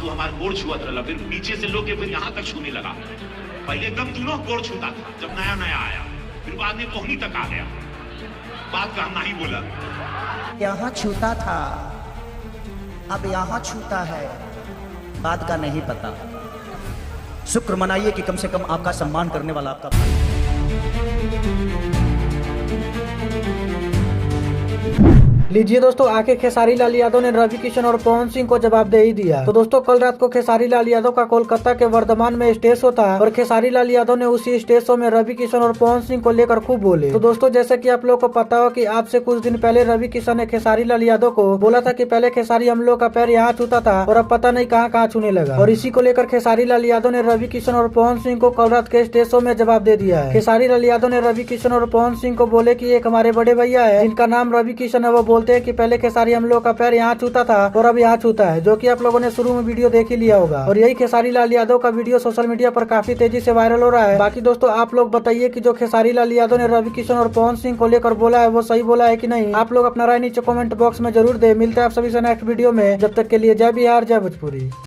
तू हमारे गोड़ छुअत रहा, फिर नीचे से लोग फिर यहाँ तक छूने लगा। पहले एकदम दोनों गोड़ छूता था जब नया नया आया, फिर बाद में कोहनी तक आ गया। बात का हम नहीं बोला। यहाँ छूता था, अब यहाँ छूता है, बात का नहीं पता। शुक्र मनाइए कि कम से कम आपका सम्मान करने वाला आपका लीजिए दोस्तों, आके खेसारी लाल यादव ने रवि किशन और पवन सिंह को जवाब दे ही दिया। तो दोस्तों, कल रात को खेसारी लाल यादव का कोलकाता के वर्धमान में स्टेज शो था और खेसारी लाल यादव ने उसी स्टेज शो में रवि किशन और पवन सिंह को लेकर खूब बोले। तो दोस्तों, जैसे कि आप लोग को पता हो कि आज से कुछ दिन पहले रवि किशन ने खेसारी लाल यादव को बोला था कि पहले खेसारी हम लोग का पैर यहाँ छूता था और अब पता नहीं कहाँ कहाँ छूने लगा। और इसी को लेकर खेसारी लाल यादव ने रवि किशन और पवन सिंह को कल रात के स्टेज शो में जवाब दे दिया है। खेसारी लाल यादव ने रवि किशन और पवन सिंह को बोले कि एक हमारे बड़े भैया है जिनका नाम रवि किशन है, वो बोलते हैं कि पहले खेसारी हम लोग का पैर यहाँ छूता था और अब यहाँ छूता है, जो कि आप लोगों ने शुरू में वीडियो देख ही लिया होगा। और यही खेसारी लाल यादव का वीडियो सोशल मीडिया पर काफी तेजी से वायरल हो रहा है। बाकी दोस्तों, आप लोग बताइए कि जो खेसारी लाल यादव ने रवि किशन और पवन सिंह को लेकर बोला है वो सही बोला है कि नहीं। आप लोग अपना राय नीचे कमेंट बॉक्स में जरूर दे। मिलते हैं आप सभी से नेक्स्ट वीडियो में। जब तक के लिए जय बिहार, जय भोजपुरी।